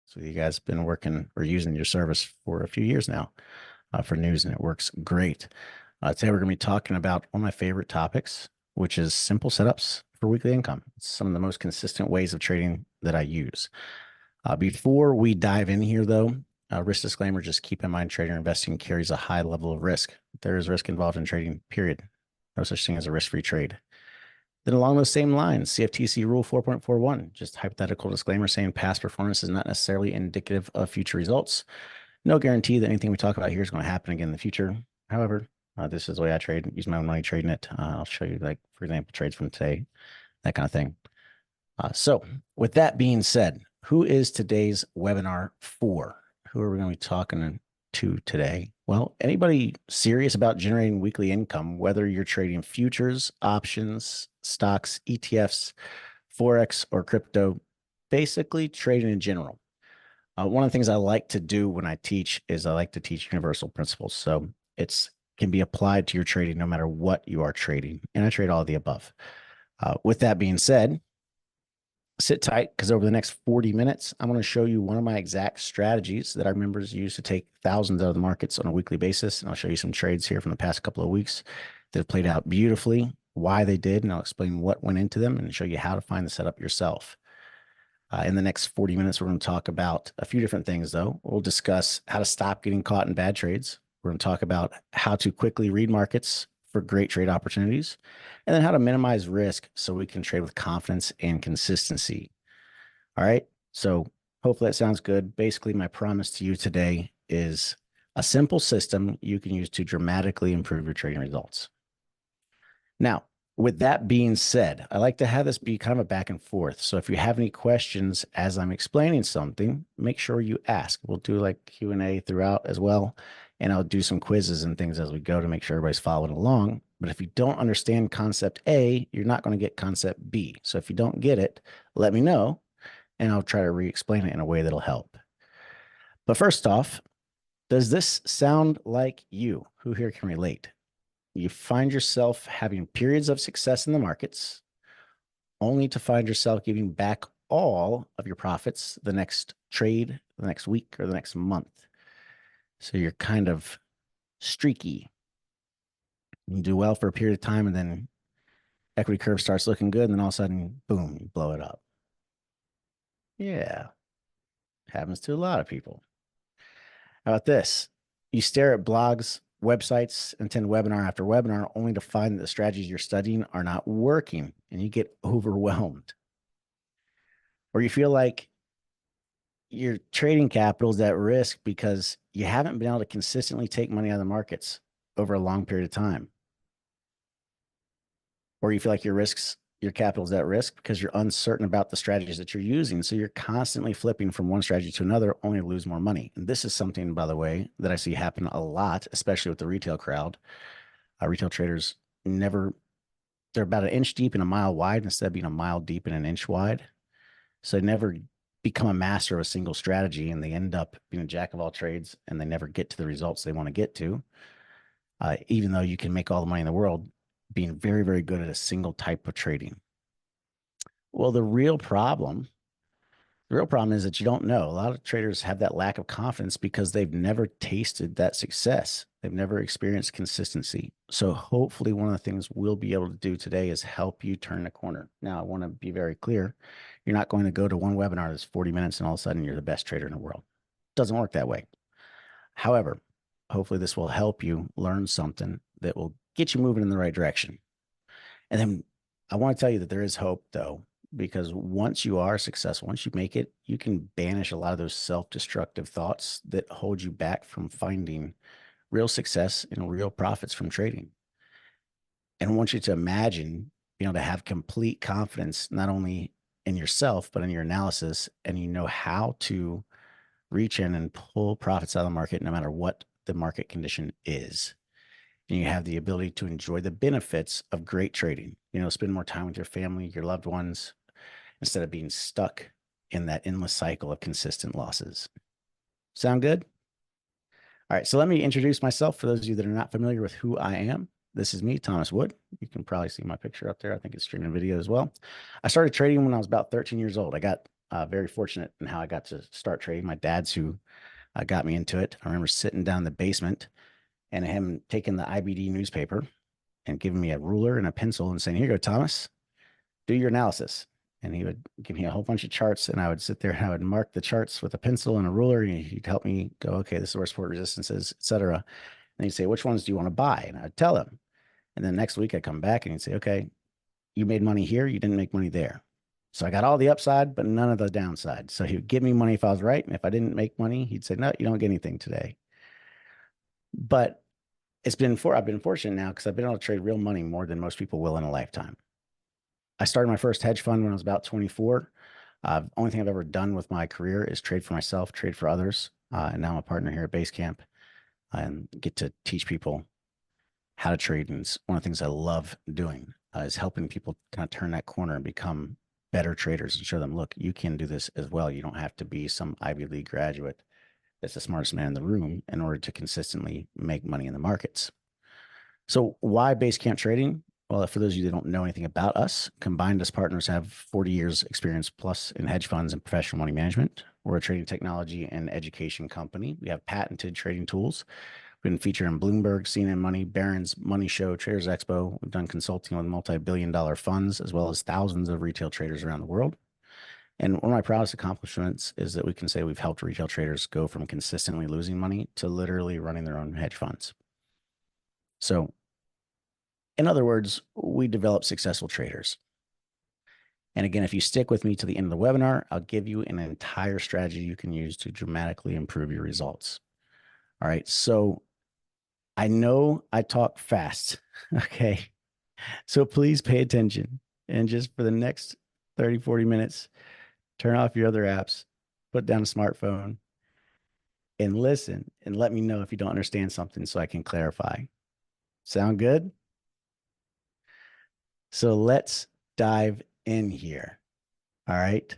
So you guys have been working or using your service for a few years now for news, and it works great. Today we're going to be talking about one of my favorite topics, which is simple setups for weekly income. It's some of the most consistent ways of trading that I use. Before we dive in here, though, risk disclaimer, just keep in mind trading or investing carries a high level of risk. There is risk involved in trading, period. No such thing as a risk-free trade. Then along those same lines, CFTC Rule 4.41, just hypothetical disclaimer saying past performance is not necessarily indicative of future results. No guarantee that anything we talk about here is going to happen again in the future. However, this is the way I trade, use my own money trading it. I'll show you, like, for example, trades from today, that kind of thing. So with that being said, who is today's webinar for? Who are we going to be talking to today? Well, anybody serious about generating weekly income, whether you're trading futures, options, stocks, ETFs, Forex, or crypto, basically trading in general. One of the things I like to do when I teach is I like to teach universal principles. So it's can be applied to your trading no matter what you are trading. And I trade all of the above. With that being said, sit tight because over the next 40 minutes, I'm going to show you one of my exact strategies that our members use to take thousands out of the markets on a weekly basis. And I'll show you some trades here from the past couple of weeks that have played out beautifully, why they did, and I'll explain what went into them and show you how to find the setup yourself. In the next 40 minutes, we're going to talk about a few different things, though. We'll discuss how to stop getting caught in bad trades. We're going to talk about how to quickly read markets for great trade opportunities, and then how to minimize risk so we can trade with confidence and consistency. All right. So hopefully that sounds good. Basically, my promise to you today is a simple system you can use to dramatically improve your trading results. Now, with that being said, I like to have this be kind of a back and forth. So if you have any questions as I'm explaining something, make sure you ask. We'll do like Q&A throughout as well. And I'll do some quizzes and things as we go to make sure everybody's following along. But if you don't understand concept A, you're not going to get concept B. So if you don't get it, let me know, and I'll try to re-explain it in a way that'll help. But first off, does this sound like you? Who here can relate? You find yourself having periods of success in the markets, only to find yourself giving back all of your profits the next trade, the next week, or the next month. So you're kind of streaky. You do well for a period of time, and then equity curve starts looking good, and then all of a sudden, boom, you blow it up. Yeah, happens to a lot of people. How about this? You stare at blogs, websites, and attend webinar after webinar only to find that the strategies you're studying are not working, and you get overwhelmed. Or you feel like your trading capital is at risk because you haven't been able to consistently take money out of the markets over a long period of time. Or you feel like your capital is at risk because you're uncertain about the strategies that you're using. So you're constantly flipping from one strategy to another, only to lose more money. And this is something, by the way, that I see happen a lot, especially with the retail crowd. Retail traders they're about an inch deep and a mile wide instead of being a mile deep and an inch wide. So they never become a master of a single strategy, and they end up being a jack of all trades, and they never get to the results they want to get to. Even though you can make all the money in the world being very, very good at a single type of trading. Well, the real problem is that you don't know. A lot of traders have that lack of confidence because they've never tasted that success. They've never experienced consistency. So hopefully one of the things we'll be able to do today is help you turn the corner. Now, I want to be very clear. You're not going to go to one webinar that's 40 minutes and all of a sudden you're the best trader in the world. It doesn't work that way. However, hopefully this will help you learn something that will get you moving in the right direction. And then I want to tell you that there is hope, though, because once you are successful, once you make it, you can banish a lot of those self-destructive thoughts that hold you back from finding real success and real profits from trading. And I want you to imagine being able to have complete confidence, not only in yourself, but in your analysis, and you know how to reach in and pull profits out of the market no matter what the market condition is. And you have the ability to enjoy the benefits of great trading, spend more time with your family, your loved ones, instead of being stuck in that endless cycle of consistent losses. Sound good? All right, so let me introduce myself for those of you that are not familiar with who I am. This is me, Thomas Wood. You can probably see my picture up there. I think it's streaming video as well. I started trading when I was about 13 years old. I got very fortunate in how I got to start trading. My dad's who got me into it. I remember sitting down in the basement and him taking the IBD newspaper and giving me a ruler and a pencil and saying, "Here you go, Thomas, do your analysis." And he would give me a whole bunch of charts, and I would sit there and I would mark the charts with a pencil and a ruler. And he'd help me go, okay, this is where support resistance is, et cetera. And he'd say, which ones do you want to buy? And I'd tell him. And then next week I'd come back and he'd say, okay, you made money here, you didn't make money there. So I got all the upside, but none of the downside. So he would give me money if I was right. And if I didn't make money, he'd say, no, you don't get anything today. But I've been fortunate now because I've been able to trade real money more than most people will in a lifetime. I started my first hedge fund when I was about 24. Only thing I've ever done with my career is trade for myself, trade for others. And now I'm a partner here at Basecamp and get to teach people how to trade. And it's one of the things I love doing is helping people kind of turn that corner and become better traders and show them, look, you can do this as well. You don't have to be some Ivy League graduate that's the smartest man in the room in order to consistently make money in the markets. So why Basecamp trading? Well, for those of you that don't know anything about us, combined as partners have 40 years experience plus in hedge funds and professional money management. We're a trading technology and education company. We have patented trading tools. We've been featured in Bloomberg, CNN Money, Barron's, Money Show, Traders Expo. We've done consulting with multi-billion-dollar funds, as well as thousands of retail traders around the world. And one of my proudest accomplishments is that we can say we've helped retail traders go from consistently losing money to literally running their own hedge funds. So, in other words, we develop successful traders. And again, if you stick with me to the end of the webinar, I'll give you an entire strategy you can use to dramatically improve your results. All right. So I know I talk fast. Okay. So please pay attention. And just for the next 30, 40 minutes, turn off your other apps, put down a smartphone, and listen and let me know if you don't understand something so I can clarify. Sound good? So let's dive in here. All right.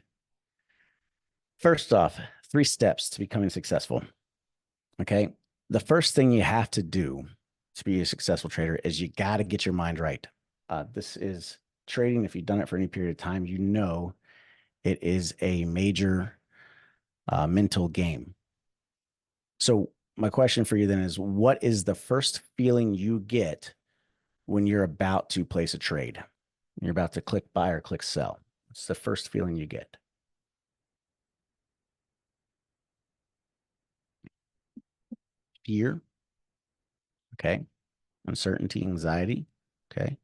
First off, 3 steps to becoming successful. Okay. The first thing you have to do to be a successful trader is you got to get your mind right. This is trading. If you've done it for any period of time, you know it is a major mental game. So my question for you then is, what is the first feeling you get when you're about to place a trade? You're about to click buy or click sell. What's the first feeling you get? Fear. Okay. Uncertainty, anxiety. Okay.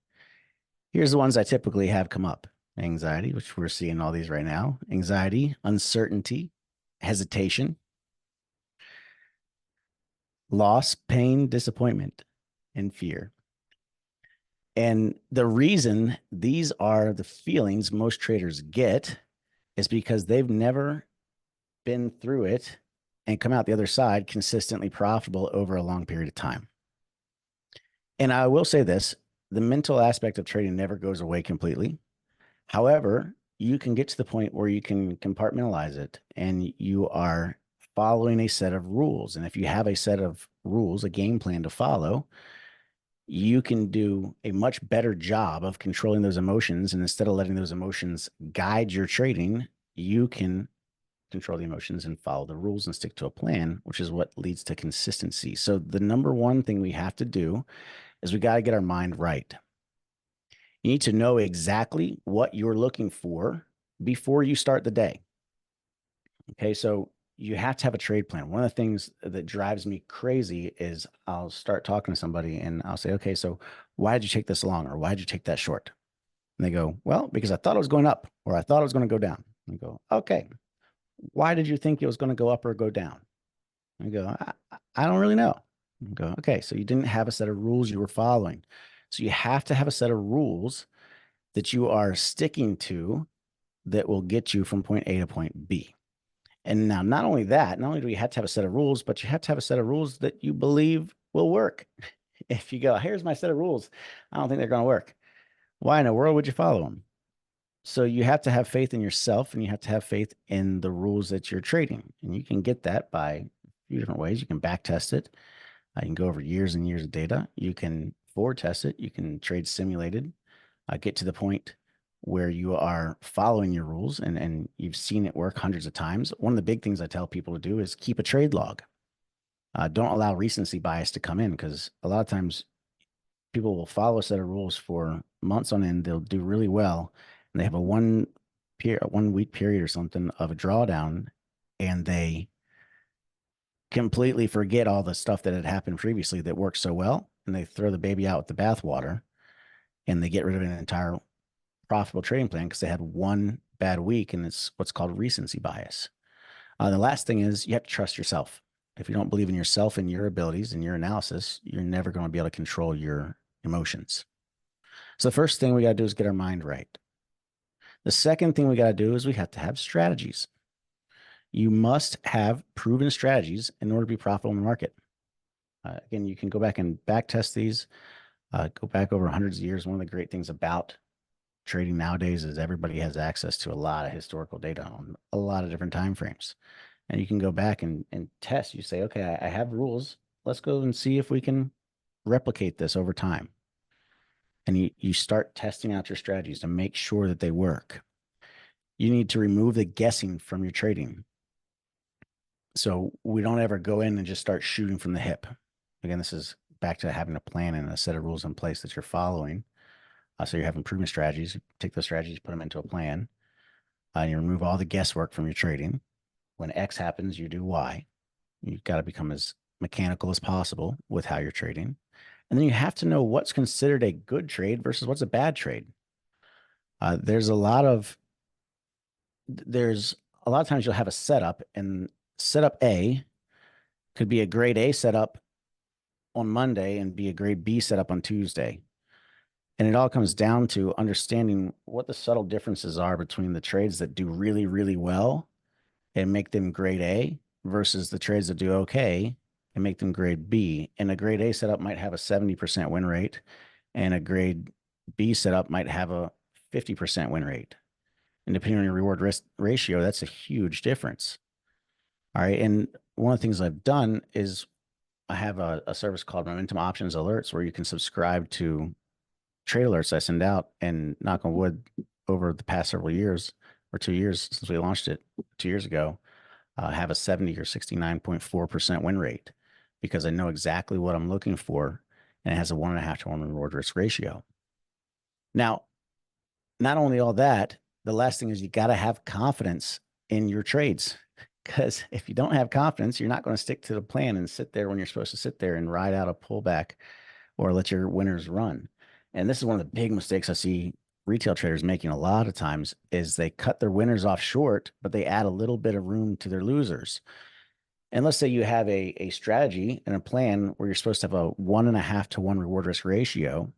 Here's the ones I typically have come up. Anxiety, which we're seeing all these right now. Anxiety, uncertainty, hesitation, loss, pain, disappointment, and fear. And the reason these are the feelings most traders get is because they've never been through it and come out the other side consistently profitable over a long period of time. And I will say this, the mental aspect of trading never goes away completely. However, you can get to the point where you can compartmentalize it and you are following a set of rules. And if you have a set of rules, a game plan to follow, you can do a much better job of controlling those emotions. And instead of letting those emotions guide your trading, you can control the emotions and follow the rules and stick to a plan, which is what leads to consistency. So the number one thing we have to do is we got to get our mind right. You need to know exactly what you're looking for before you start the day. Okay, so you have to have a trade plan. One of the things that drives me crazy is I'll start talking to somebody and I'll say, okay, so why did you take this long or why did you take that short? And they go, well, because I thought it was going up or I thought it was going to go down. And I go, okay, why did you think it was going to go up or go down? And I go, I don't really know. And I go, okay, so you didn't have a set of rules you were following. So you have to have a set of rules that you are sticking to that will get you from point A to point B. And now, not only that, not only do you have to have a set of rules, but you have to have a set of rules that you believe will work. If you go, here's my set of rules, I don't think they're going to work. Why in the world would you follow them? So you have to have faith in yourself and you have to have faith in the rules that you're trading. And you can get that by a few different ways. You can back test it. You can go over years and years of data. You can forward test it. You can trade simulated, get to the point where you are following your rules and you've seen it work hundreds of times. One of the big things I tell people to do is keep a trade log. Don't allow recency bias to come in, because a lot of times people will follow a set of rules for months on end. They'll do really well, and they have a 1 week period or something of a drawdown, and they completely forget all the stuff that had happened previously that worked so well, and they throw the baby out with the bathwater, and they get rid of an entire profitable trading plan because they had one bad week, and it's what's called recency bias. The last thing is you have to trust yourself. If you don't believe in yourself and your abilities and your analysis, you're never going to be able to control your emotions. So the first thing we got to do is get our mind right. The second thing we got to do is we have to have strategies. You must have proven strategies in order to be profitable in the market. Again, you can go back and back test these, go back over hundreds of years. One of the great things about trading nowadays is everybody has access to a lot of historical data on a lot of different time frames. And you can go back and test. You say, okay, I have rules. Let's go and see if we can replicate this over time. And you start testing out your strategies to make sure that they work. You need to remove the guessing from your trading. So we don't ever go in and just start shooting from the hip. Again, this is back to having a plan and a set of rules in place that you're following. So you're having proven strategies. You take those strategies, put them into a plan, and you remove all the guesswork from your trading. When X happens, you do Y. You've got to become as mechanical as possible with how you're trading. And then you have to know what's considered a good trade versus what's a bad trade. There's a lot of times you'll have a setup, and setup A could be a grade A setup on Monday and be a grade B setup on Tuesday. And it all comes down to understanding what the subtle differences are between the trades that do really, really well and make them grade A versus the trades that do okay and make them grade B. And a grade A setup might have a 70% win rate, and a grade B setup might have a 50% win rate. And depending on your reward risk ratio, that's a huge difference. All right. And one of the things I've done is I have a service called Momentum Options Alerts, where you can subscribe to trade alerts I send out, and knock on wood, over the past several years or 2 years since we launched it 2 years ago, have a 70 or 69.4% win rate, because I know exactly what I'm looking for, and it has a 1.5 to 1 reward risk ratio. Now, not only all that, the last thing is you got to have confidence in your trades, because if you don't have confidence, you're not going to stick to the plan and sit there when you're supposed to sit there and ride out a pullback or let your winners run. And this is one of the big mistakes I see retail traders making a lot of times, is they cut their winners off short, but they add a little bit of room to their losers. And let's say you have a strategy and a plan where you're supposed to have a 1.5 to 1 reward risk ratio,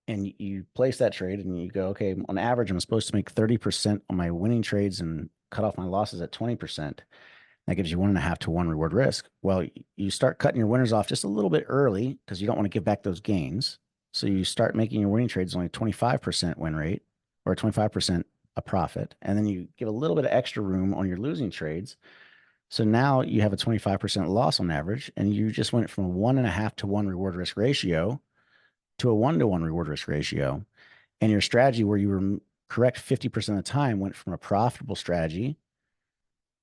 and you place that trade and you go, okay, on average, I'm supposed to make 30% on my winning trades and cut off my losses at 20%. That gives you 1.5 to 1 reward risk. Well, you start cutting your winners off just a little bit early because you don't want to give back those gains. So you start making your winning trades only 25% win rate, or 25% a profit. And then you give a little bit of extra room on your losing trades. So now you have a 25% loss on average, and you just went from a 1.5 to 1 reward risk ratio to a 1 to 1 reward risk ratio. And your strategy, where you were correct 50% of the time, went from a profitable strategy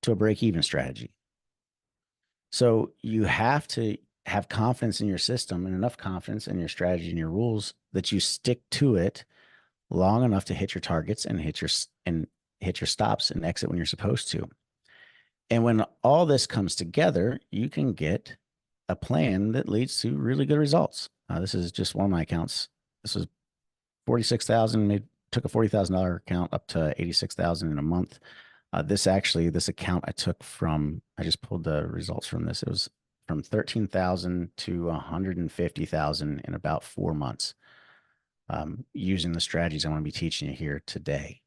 to a break-even strategy. So you have to have confidence in your system, and enough confidence in your strategy and your rules that you stick to it long enough to hit your targets and hit your stops and exit when you're supposed to. And when all this comes together, you can get a plan that leads to really good results. This is just one of my accounts. This was 46,000. It took a $40,000 account up to 86,000 in a month. This account I just pulled the results from this. It was from 13,000 to 150,000 in about 4 months, using the strategies I want to be teaching you here today.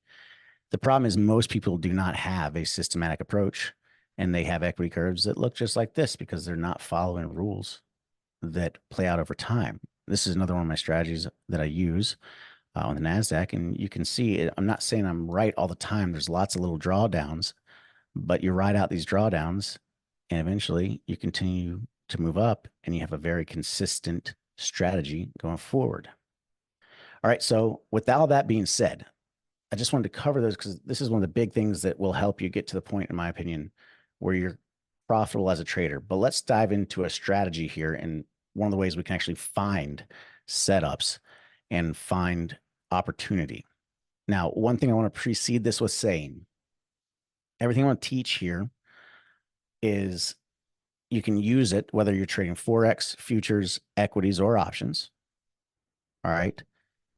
The problem is most people do not have a systematic approach, and they have equity curves that look just like this because they're not following rules that play out over time. This is another one of my strategies that I use on the NASDAQ, and you can see it. I'm not saying I'm right all the time. There's lots of little drawdowns, but you ride out these drawdowns, and eventually you continue to move up, and you have a very consistent strategy going forward. All right. So with all that being said, I just wanted to cover those because this is one of the big things that will help you get to the point, in my opinion, where you're profitable as a trader. But let's dive into a strategy here. And one of the ways we can actually find setups and find opportunity. Now, one thing I want to precede this with saying, everything I want to teach here is you can use it whether you're trading Forex, futures, equities, or options. All right.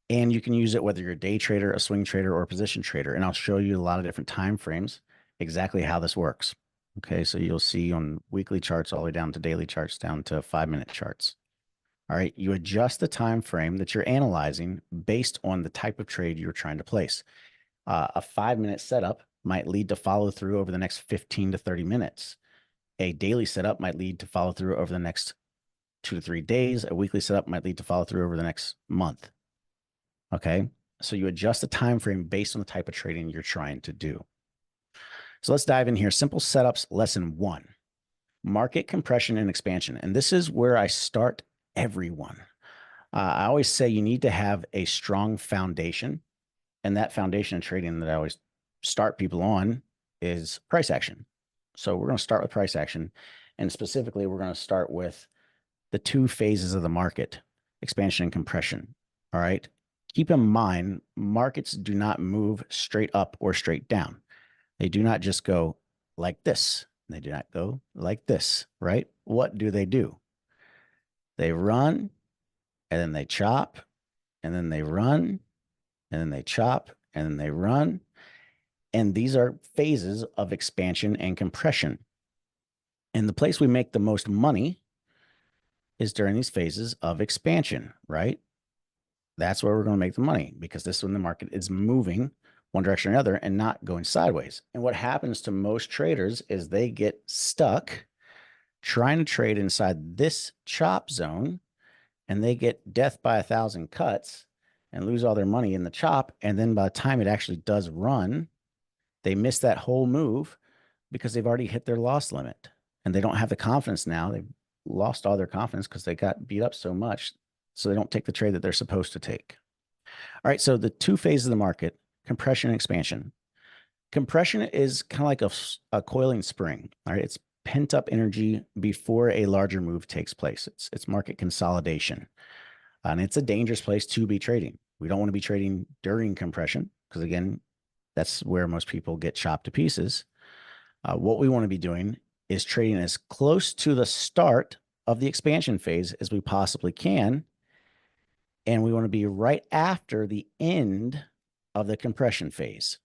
And you can use it whether you're a day trader, a swing trader, or a position trader. And I'll show you a lot of different time frames exactly how this works. Okay, so you'll see on weekly charts all the way down to daily charts, down to 5-minute charts. All right, you adjust the time frame that you're analyzing based on the type of trade you're trying to place. A 5-minute setup might lead to follow through over the next 15 to 30 minutes. A daily setup might lead to follow through over the next 2 to 3 days. A weekly setup might lead to follow through over the next month. Okay, so you adjust the time frame based on the type of trading you're trying to do. So let's dive in here. Simple setups, lesson 1, market compression and expansion. And this is where I start everyone. I always say you need to have a strong foundation. And that foundation of trading that I always start people on is price action. So we're going to start with price action. And specifically, we're going to start with the 2 phases of the market, expansion and compression. All right. Keep in mind, markets do not move straight up or straight down. They do not just go like this. They do not go like this, right? What do? They run, and then they chop, and then they run, and then they chop, and then they run. And these are phases of expansion and compression. And the place we make the most money is during these phases of expansion, right? That's where we're going to make the money, because this is when the market is moving one direction or another and not going sideways. And what happens to most traders is they get stuck trying to trade inside this chop zone, and they get death by 1,000 cuts and lose all their money in the chop. And then by the time it actually does run, they miss that whole move because they've already hit their loss limit, and they don't have the confidence now. They've lost all their confidence because they got beat up so much. So they don't take the trade that they're supposed to take. All right. So the 2 phases of the market, compression and expansion. Compression is kind of like a coiling spring. All right. It's pent up energy before a larger move takes place. It's market consolidation. And it's a dangerous place to be trading. We don't want to be trading during compression because, again, that's where most people get chopped to pieces. What we want to be doing is trading as close to the start of the expansion phase as we possibly can. And we want to be right after the end of the compression phase.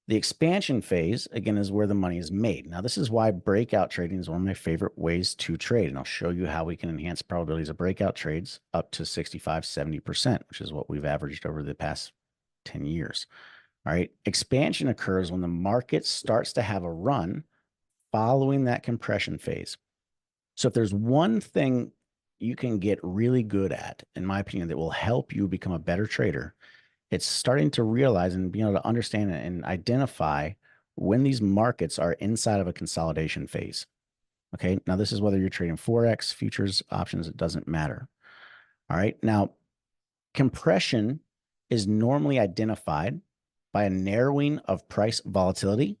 The expansion phase, again, is where the money is made. Now, this is why breakout trading is one of my favorite ways to trade. And I'll show you how we can enhance probabilities of breakout trades up to 65, 70%, which is what we've averaged over the past 10 years. All right. Expansion occurs when the market starts to have a run following that compression phase. So if there's one thing you can get really good at, in my opinion, that will help you become a better trader, it's starting to realize and being able to understand and identify when these markets are inside of a consolidation phase. Okay. Now, this is whether you're trading Forex, futures, options, it doesn't matter. All right. Now, compression is normally identified by a narrowing of price volatility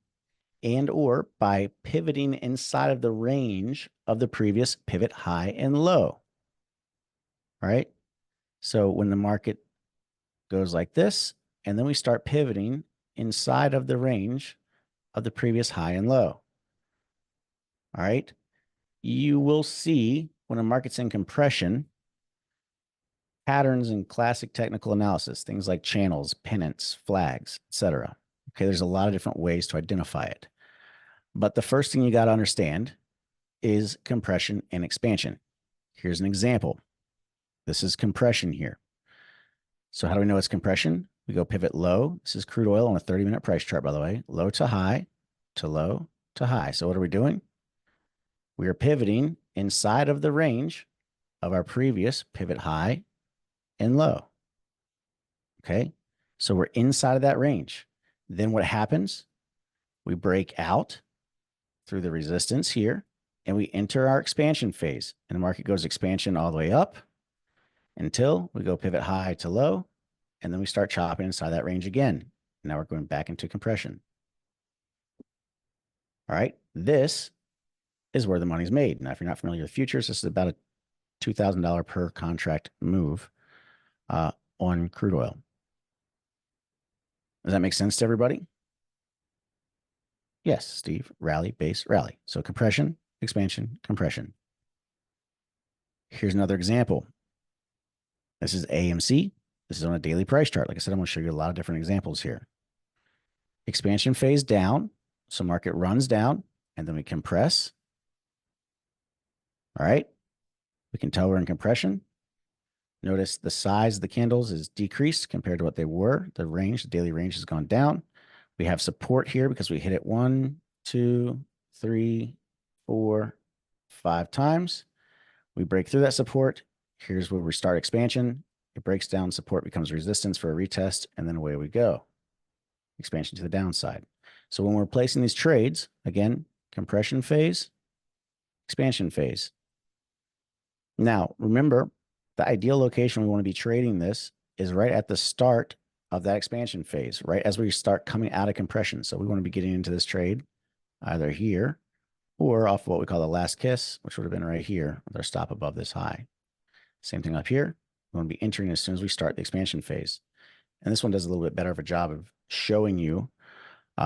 and or by pivoting inside of the range of the previous pivot high and low. All right. So when the market goes like this, and then we start pivoting inside of the range of the previous high and low. All right. You will see when a market's in compression, patterns in classic technical analysis, things like channels, pennants, flags, etc. Okay. There's a lot of different ways to identify it. But the first thing you got to understand is compression and expansion. Here's an example. This is compression here. So how do we know it's compression? We go pivot low. This is crude oil on a 30-minute price chart, by the way. Low to high, to low, to high. So what are we doing? We are pivoting inside of the range of our previous pivot high and low. Okay. So we're inside of that range. Then what happens? We break out through the resistance here, and we enter our expansion phase. And the market goes expansion all the way up until we go pivot high to low, and then we start chopping inside that range again. Now we're going back into compression. All right. This is where the money's made. Now, if you're not familiar with futures, this is about a $2,000 per contract move on crude oil. Does that make sense to everybody? Yes, Steve. Rally, base, rally. So compression, expansion, compression. Here's another example. This is AMC. This is on a daily price chart. Like I said, I'm going to show you a lot of different examples here. Expansion phase down. So market runs down and then we compress. All right. We can tell we're in compression. Notice the size of the candles is decreased compared to what they were. The range, the daily range has gone down. We have support here because we hit it 1, 2, 3, 4, 5 times. We break through that support. Here's where we start expansion. It breaks down, support becomes resistance for a retest, and then away we go. Expansion to the downside. So when we're placing these trades, again, compression phase, expansion phase. Now, remember, the ideal location we want to be trading this is right at the start of that expansion phase, right as we start coming out of compression. So we want to be getting into this trade either here or off what we call the last kiss, which would have been right here with our stop above this high. Same thing up here. We want to be entering as soon as we start the expansion phase. And this one does a little bit better of a job of showing you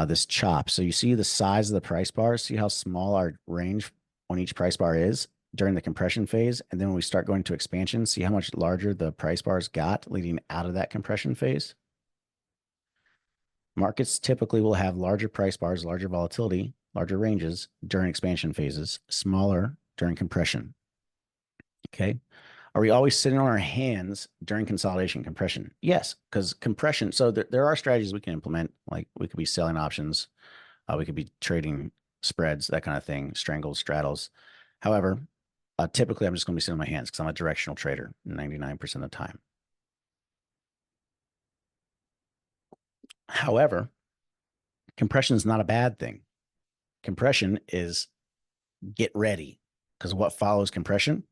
this chop. So you see the size of the price bar. See how small our range on each price bar is during the compression phase. And then when we start going to expansion, see how much larger the price bars got leading out of that compression phase. Markets typically will have larger price bars, larger volatility, larger ranges during expansion phases, smaller during compression. Okay. Are we always sitting on our hands during consolidation compression? Yes, because compression. So there are strategies we can implement. Like we could be selling options. We could be trading spreads, that kind of thing, strangles, straddles. However, typically I'm just going to be sitting on my hands because I'm a directional trader 99% of the time. However, compression is not a bad thing. Compression is get ready, because what follows compression?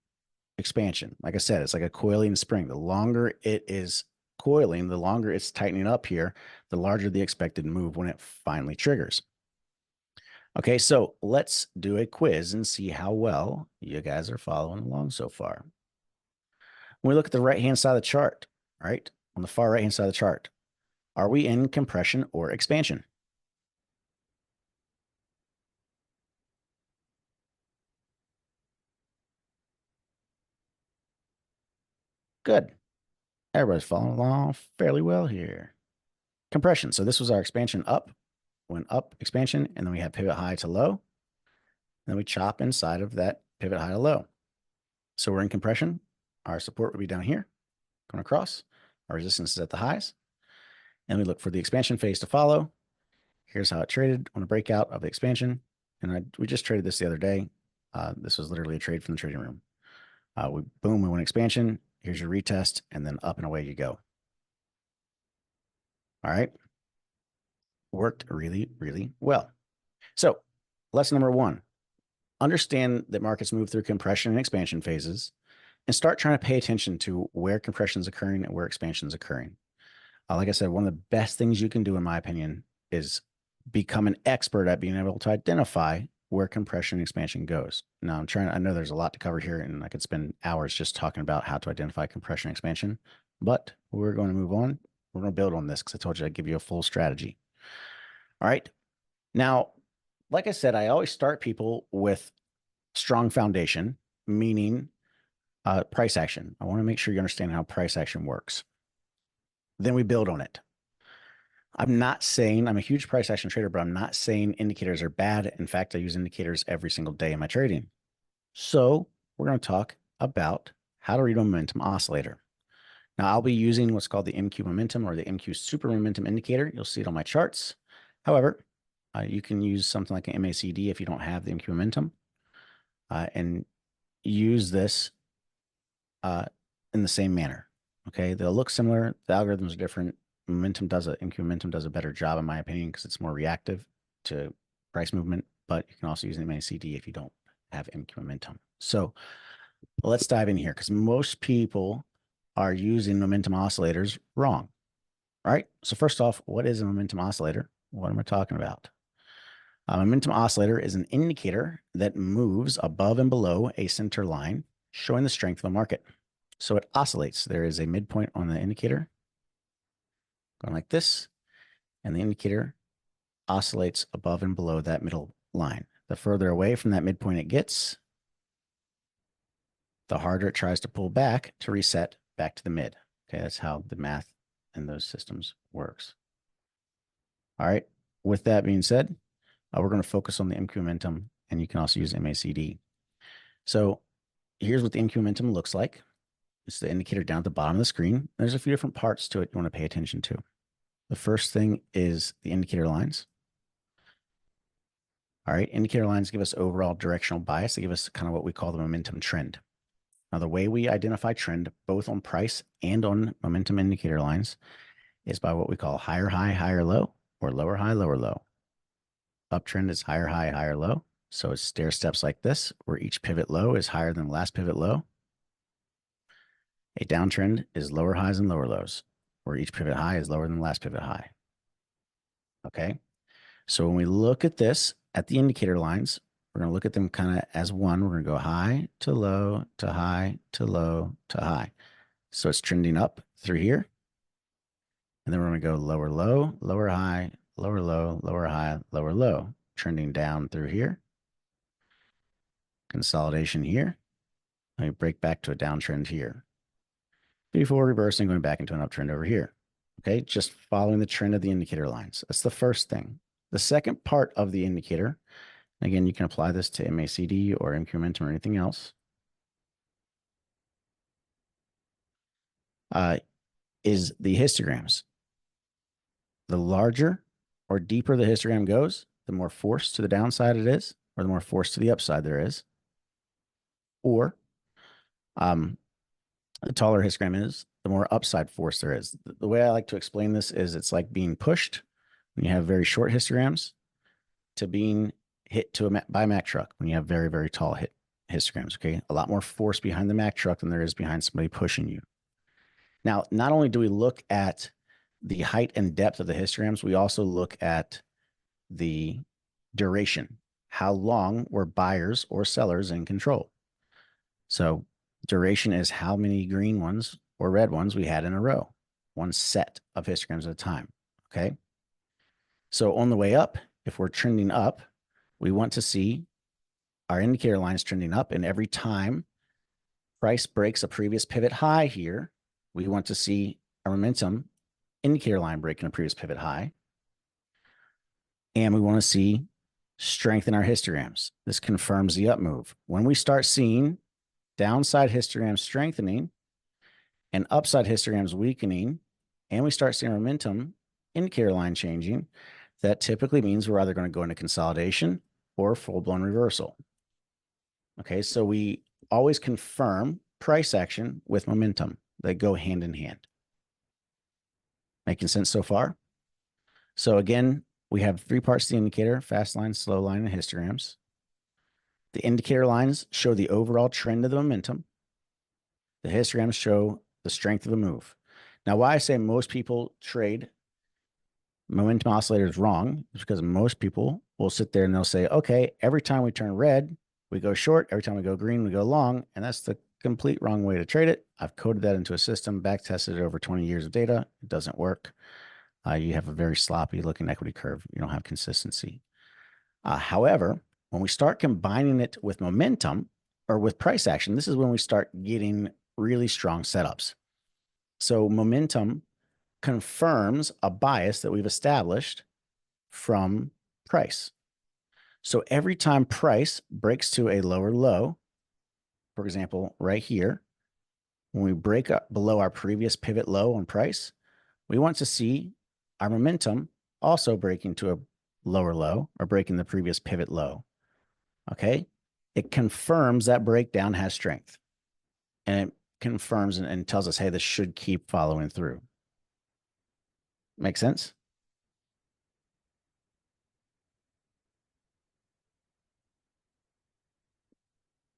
Expansion. Like I said, it's like a coiling spring. The longer it is coiling, the longer it's tightening up here, the larger the expected move when it finally triggers. Okay, so let's do a quiz and see how well you guys are following along so far. When we look at the right-hand side of the chart, right, on the far right-hand side of the chart, are we in compression or expansion? Good. Everybody's following along fairly well here. Compression. So this was our expansion up, went up, expansion, and then we had pivot high to low. Then we chop inside of that pivot high to low. So we're in compression. Our support would be down here, going across. Our resistance is at the highs. And we look for the expansion phase to follow. Here's how it traded on a breakout of the expansion. And we just traded this the other day. This was literally a trade from the trading room. We went expansion. Here's your retest, and then up and away you go. All right. Worked really, really well. So lesson number 1, understand that markets move through compression and expansion phases and start trying to pay attention to where compression is occurring and where expansion is occurring. Like I said, one of the best things you can do, in my opinion, is become an expert at being able to identify where compression and expansion goes. Now I know there's a lot to cover here and I could spend hours just talking about how to identify compression and expansion, but we're going to move on. We're going to build on this because I told you I'd give you a full strategy. All right. Now, like I said, I always start people with strong foundation, meaning price action. I want to make sure you understand how price action works. Then we build on it. I'm not saying I'm a huge price action trader, but I'm not saying indicators are bad. In fact, I use indicators every single day in my trading. So we're going to talk about how to read a momentum oscillator. Now I'll be using what's called the MQ momentum or the MQ super momentum indicator. You'll see it on my charts. However, you can use something like an MACD if you don't have the MQ momentum and use this in the same manner. Okay, they'll look similar. The algorithms are different. MQ momentum does a better job, in my opinion, because it's more reactive to price movement. But you can also use an MACD if you don't have MQ momentum. So let's dive in here, because most people are using momentum oscillators wrong. All right. So first off, what is a momentum oscillator? What am I talking about? A momentum oscillator is an indicator that moves above and below a center line, showing the strength of a market. So it oscillates. There is a midpoint on the indicator going like this, and the indicator oscillates above and below that middle line. The further away from that midpoint it gets, the harder it tries to pull back to reset back to the mid. Okay, that's how the math in those systems works. All right, with that being said, we're going to focus on the MQ momentum, and you can also use MACD. So here's what the MQ momentum looks like. It's the indicator down at the bottom of the screen. There's a few different parts to it you want to pay attention to. The first thing is the indicator lines. All right, indicator lines give us overall directional bias. They give us kind of what we call the momentum trend. Now, the way we identify trend, both on price and on momentum indicator lines, is by what we call higher high, higher low, or lower high, lower low. Uptrend is higher high, higher low. So it's stair steps like this, where each pivot low is higher than the last pivot low. A downtrend is lower highs and lower lows, where each pivot high is lower than the last pivot high. Okay. So when we look at this at the indicator lines, we're going to look at them kind of as one. We're going to go high to low to high to low to high. So it's trending up through here. And then we're going to go lower low, lower high, lower low, lower high, lower low, trending down through here. Consolidation here. Let me break back to a downtrend here before reversing, going back into an uptrend over here. Okay, just following the trend of the indicator lines. That's the first thing. The second part of the indicator, again, you can apply this to MACD or MQ momentum or anything else, is the histograms. The larger or deeper the histogram goes, the more force to the downside it is, or the more force to the upside there is. Or the taller histogram is, the more upside force there is. The way I like to explain this is it's like being pushed when you have very short histograms to being hit to by a Mack truck when you have very, very tall histograms. Okay. A lot more force behind the Mack truck than there is behind somebody pushing you. Now, not only do we look at the height and depth of the histograms, we also look at the duration. How long were buyers or sellers in control? So duration is how many green ones or red ones we had in a row, one set of histograms at a time. Okay. So on the way up, if we're trending up, we want to see our indicator lines trending up. And every time price breaks a previous pivot high here, we want to see a momentum indicator line breaking a previous pivot high. And we want to see strength in our histograms. This confirms the up move. When we start seeing downside histograms strengthening and upside histograms weakening, and we start seeing momentum indicator line changing, that typically means we're either going to go into consolidation or full-blown reversal. Okay, so we always confirm price action with momentum. They go hand in hand. Making sense so far? So again, we have three parts to the indicator: fast line, slow line, and histograms. The indicator lines show the overall trend of the momentum. The histograms show the strength of the move. Now, why I say most people trade momentum oscillators wrong is because most people will sit there and they'll say, okay, every time we turn red, we go short. Every time we go green, we go long. And that's the complete wrong way to trade it. I've coded that into a system, back tested it over 20 years of data. It doesn't work. You have a very sloppy looking equity curve. You don't have consistency. However, when we start combining it with momentum or with price action, this is when we start getting really strong setups. So momentum confirms a bias that we've established from price. So every time price breaks to a lower low, for example, right here, when we break up below our previous pivot low on price, we want to see our momentum also breaking to a lower low or breaking the previous pivot low. Okay. It confirms that breakdown has strength, and it confirms and tells us, hey, this should keep following through. Make sense?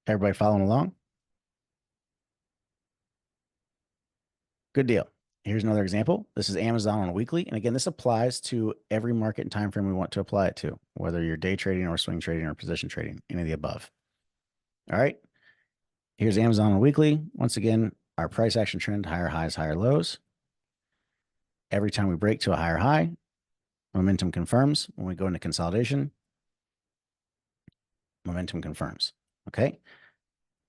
Everybody following along? Good deal. Here's another example. This is Amazon on a weekly. And again, this applies to every market and time frame we want to apply it to, whether you're day trading or swing trading or position trading, any of the above. All right. Here's Amazon on a weekly. Once again, our price action trend, higher highs, higher lows. Every time we break to a higher high, momentum confirms. When we go into consolidation, momentum confirms. Okay.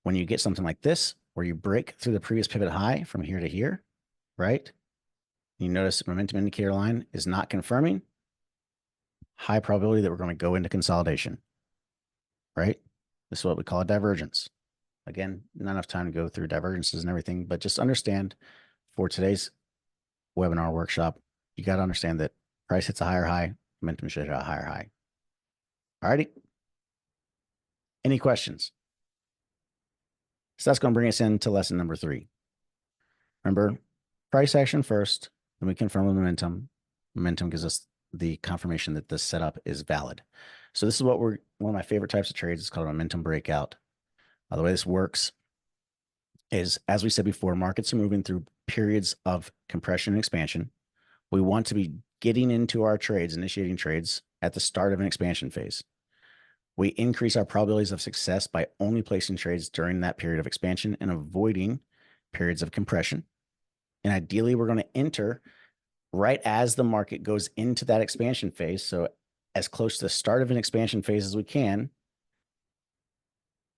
When you get something like this, where you break through the previous pivot high from here to here, right? You notice momentum indicator line is not confirming. High probability that we're going to go into consolidation, right? This is what we call a divergence. Again, not enough time to go through divergences and everything, but just understand for today's webinar workshop, you got to understand that price hits a higher high, momentum should hit a higher high. All righty. Any questions? So that's going to bring us into lesson number 3. Remember, price action first, then we confirm the momentum. Momentum gives us the confirmation that this setup is valid. So this is what one of my favorite types of trades. It's called a momentum breakout. The way this works is, as we said before, markets are moving through periods of compression and expansion. We want to be getting into our trades, initiating trades at the start of an expansion phase. We increase our probabilities of success by only placing trades during that period of expansion and avoiding periods of compression. And ideally, we're going to enter right as the market goes into that expansion phase. So as close to the start of an expansion phase as we can.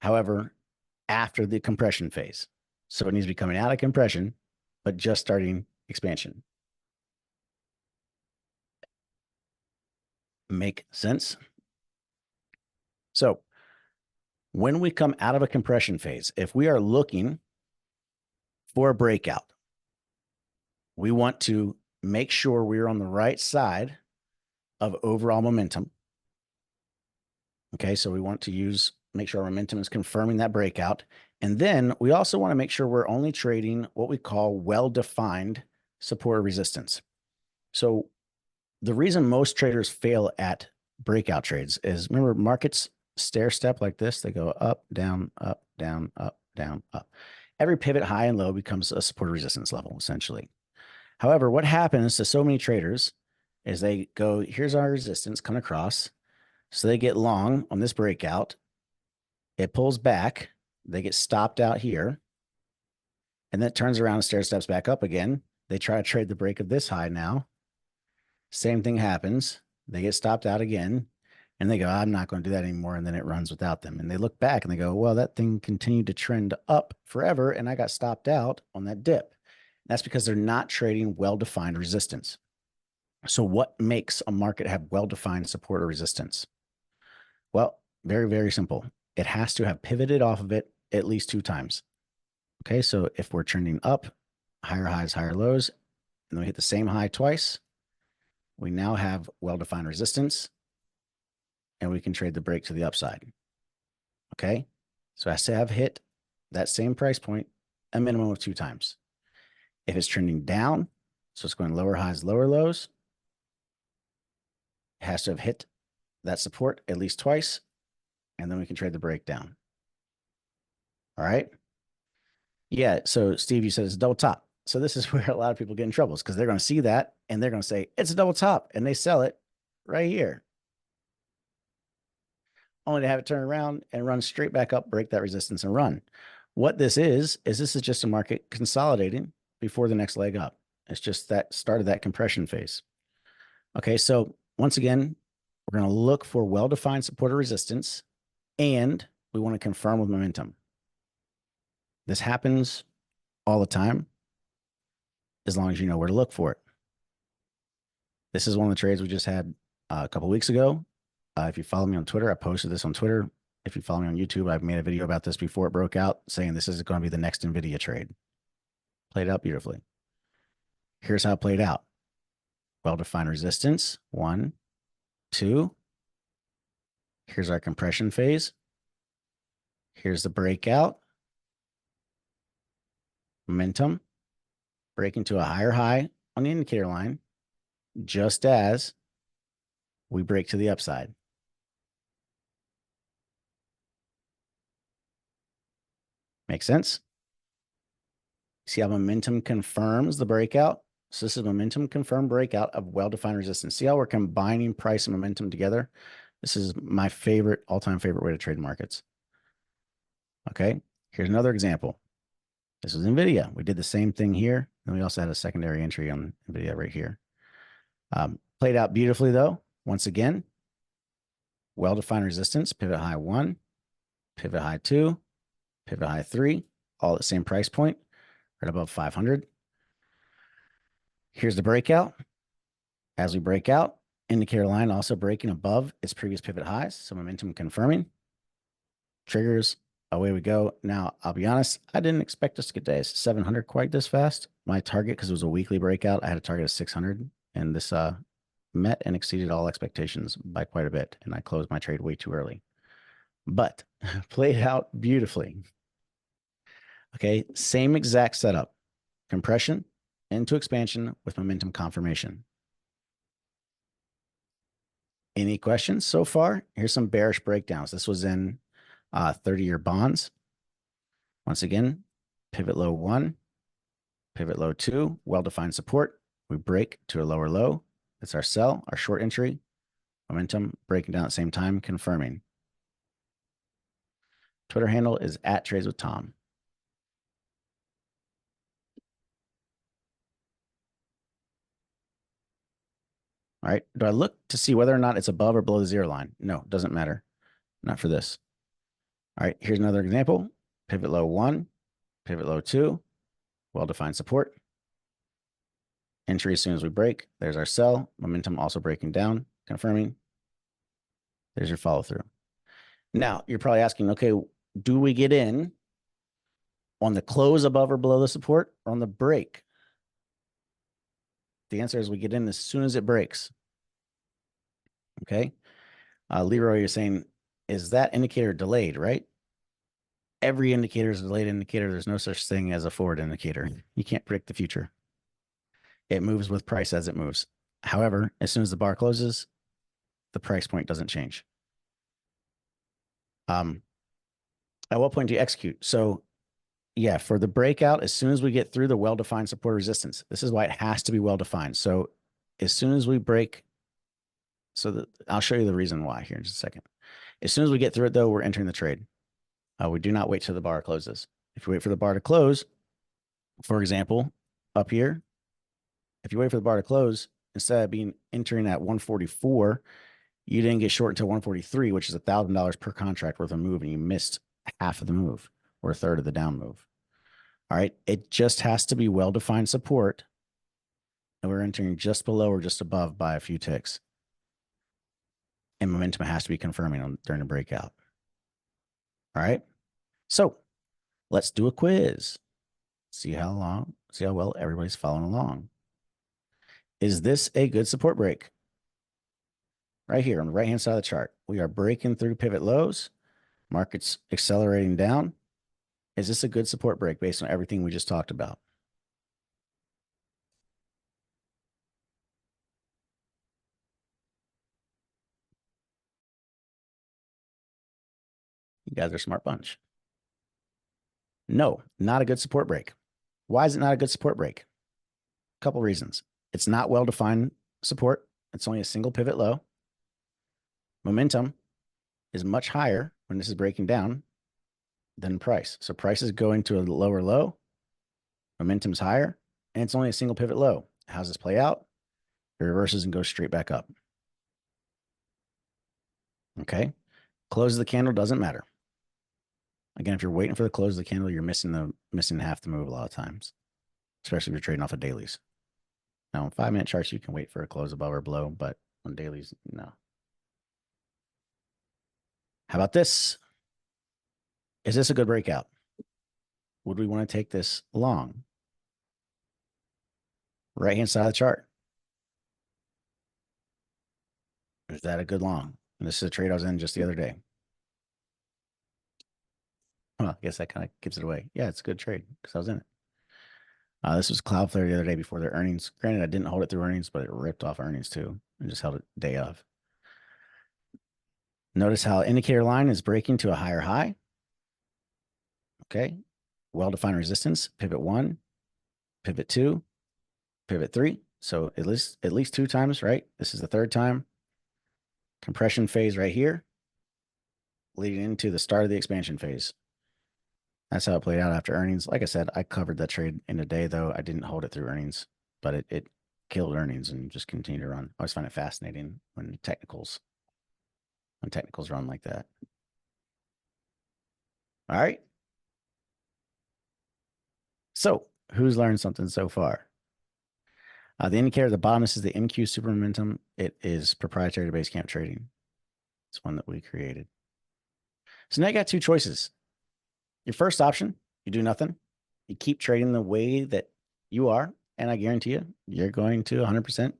However, after the compression phase. So it needs to be coming out of compression, but just starting expansion. Make sense? So when we come out of a compression phase, if we are looking for a breakout, we want to make sure we're on the right side of overall momentum. Okay, so we want to make sure our momentum is confirming that breakout. And then we also want to make sure we're only trading what we call well-defined support or resistance. So the reason most traders fail at breakout trades is, remember, markets stair step like this. They go up, down, up, down, up, down, up. Every pivot high and low becomes a support or resistance level, essentially. However, what happens to so many traders is they go, here's our resistance, come across. So they get long on this breakout. It pulls back. They get stopped out here. And then it turns around and stair steps back up again. They try to trade the break of this high now. Same thing happens. They get stopped out again. And they go, I'm not going to do that anymore. And then it runs without them. And they look back and they go, well, that thing continued to trend up forever. And I got stopped out on that dip. That's because they're not trading well-defined resistance. So what makes a market have well-defined support or resistance? Well, very, very simple. It has to have pivoted off of it at least 2 times. Okay, so if we're trending up, higher highs, higher lows, and then we hit the same high twice, we now have well-defined resistance, and we can trade the break to the upside. Okay, so it has to have hit that same price point a minimum of 2 times. If it's trending down, so it's going lower highs, lower lows, it has to have hit that support at least twice, and then we can trade the breakdown. All right. Yeah. So Steve, you said it's a double top. So this is where a lot of people get in trouble, because they're going to see that and they're going to say it's a double top, and they sell it right here, only to have it turn around and run straight back up, break that resistance and run. What this is this is just a market consolidating before the next leg up. It's just that start of that compression phase. Okay. So once again, we're going to look for well-defined support or resistance, and we want to confirm with momentum. This happens all the time, as long as you know where to look for it. This is one of the trades we just had a couple weeks ago. If you follow me on Twitter, I posted this on Twitter. If you follow me on YouTube, I've made a video about this before it broke out, saying this is going to be the next Nvidia trade. Played out beautifully. Here's how it played out. Well-defined resistance, 1, 2. Here's our compression phase. Here's the breakout. Momentum, breaking to a higher high on the indicator line, just as we break to the upside. Make sense? See how momentum confirms the breakout So this is momentum confirmed breakout of well-defined resistance. See how we're combining price and momentum together? This is my favorite, all-time favorite way to trade markets. Okay, here's another example. This is Nvidia. We did the same thing here. And we also had a secondary entry on Nvidia right here. Played out beautifully though. Once again, well-defined resistance, pivot high 1, pivot high 2, pivot high 3, all at the same price point, right above 500. Here's the breakout. As we break out, indicator line also breaking above its previous pivot highs. So momentum confirming. Triggers, away we go. Now, I'll be honest, I didn't expect us to get to 700 quite this fast. My target, because it was a weekly breakout, I had a target of 600, and this met and exceeded all expectations by quite a bit, and I closed my trade way too early. But played out beautifully. Okay, same exact setup. Compression into expansion with momentum confirmation. Any questions so far? Here's some bearish breakdowns. This was in 30-year bonds. Once again, pivot low 1, pivot low 2, well-defined support. We break to a lower low. That's our sell, our short entry. Momentum breaking down at the same time, confirming. Twitter handle is @TradesWithTom. All right. Do I look to see whether or not it's above or below the zero line? No, doesn't matter. Not for this. All right. Here's another example. Pivot low 1, pivot low 2, well-defined support. Entry as soon as we break. There's our sell. Momentum also breaking down, confirming. There's your follow through. Now, you're probably asking, okay, do we get in on the close above or below the support or on the break? The answer is we get in as soon as it breaks. Okay. Leroy, you're saying, is that indicator delayed, right? Every indicator is a delayed indicator. There's no such thing as a forward indicator. You can't predict the future. It moves with price as it moves. However, as soon as the bar closes, the price point doesn't change. At what point do you execute? So yeah, for the breakout, as soon as we get through the well-defined support resistance, this is why it has to be well-defined. So as soon as we break, I'll show you the reason why here in just a second. As soon as we get through it though, we're entering the trade. We do not wait till the bar closes. If you wait for the bar to close, for example, up here, if you wait for the bar to close, instead of entering at 144, you didn't get short until 143, which is $1,000 per contract worth of move, and you missed half of the move or a third of the down move. All right. It just has to be well-defined support, and we're entering just below or just above by a few ticks. And momentum has to be confirming during the breakout. All right. So let's do a quiz. See how well everybody's following along. Is this a good support break? Right here on the right-hand side of the chart, we are breaking through pivot lows. Market's accelerating down. Is this a good support break based on everything we just talked about? You guys are a smart bunch. No, not a good support break. Why is it not a good support break? A couple reasons. It's not well-defined support. It's only a single pivot low. Momentum is much higher when this is breaking down than price. So price is going to a lower low. Momentum's higher, and it's only a single pivot low. How does this play out? It reverses and goes straight back up. Okay. Close of the candle doesn't matter. Again, if you're waiting for the close of the candle, you're missing half the move a lot of times, especially if you're trading off of dailies. Now, on 5-minute charts, you can wait for a close above or below, but on dailies, no. How about this? Is this a good breakout? Would we want to take this long? Right-hand side of the chart. Is that a good long? And this is a trade I was in just the other day. Well, I guess that kind of gives it away. Yeah, it's a good trade because I was in it. This was Cloudflare the other day before their earnings. Granted, I didn't hold it through earnings, but it ripped off earnings too and just held it day of. Notice how indicator line is breaking to a higher high. Okay. Well-defined resistance, pivot 1, pivot 2, pivot 3. So at least 2 times, right? This is the 3rd time. Compression phase right here, leading into the start of the expansion phase. That's how it played out after earnings. Like I said, I covered that trade in a day, though. I didn't hold it through earnings, but it killed earnings and just continued to run. I always find it fascinating when technicals run like that. All right. So who's learned something so far? The indicator at the bottom, this is the MQ Super Momentum. It is proprietary to Basecamp Trading. It's one that we created. So now you got 2 choices. Your first option, you do nothing. You keep trading the way that you are, and I guarantee you, you're going to 100%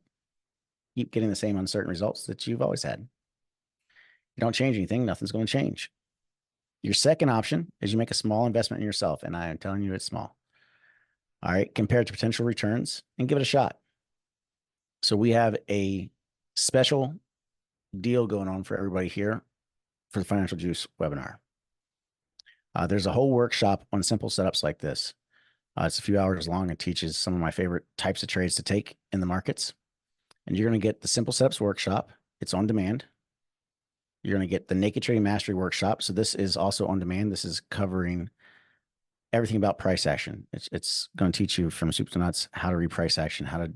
keep getting the same uncertain results that you've always had. You don't change anything, nothing's going to change. Your second option is you make a small investment in yourself, and I am telling you it's small. All right, compare it to potential returns and give it a shot. So we have a special deal going on for everybody here for the Financial Juice webinar. There's a whole workshop on simple setups like this. It's a few hours long. It teaches some of my favorite types of trades to take in the markets. And you're going to get the Simple Setups workshop. It's on demand. You're going to get the Naked Trading Mastery workshop. So this is also on demand. This is covering everything about price action. It's going to teach you from soup to nuts how to read price action, how to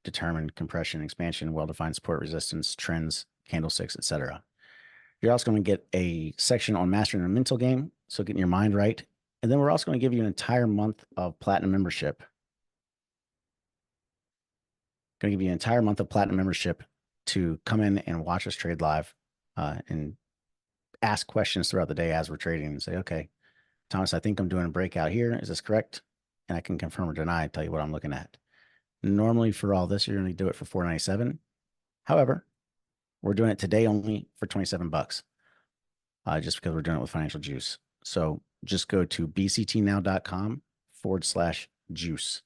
determine compression, expansion, well-defined support, resistance, trends, candlesticks, etc. You're also going to get a section on mastering a mental game, so getting your mind right. And then we're also going to give you an entire month of platinum membership. Going to give you an entire month of platinum membership to come in and watch us trade live and ask questions throughout the day as we're trading and say, okay, Thomas, I think I'm doing a breakout here. Is this correct? And I can confirm or deny, tell you what I'm looking at. Normally for all this, you're going to do it for $4.97. However, we're doing it today only for 27 bucks, just because we're doing it with Financial Juice. So just go to bctnow.com/juice.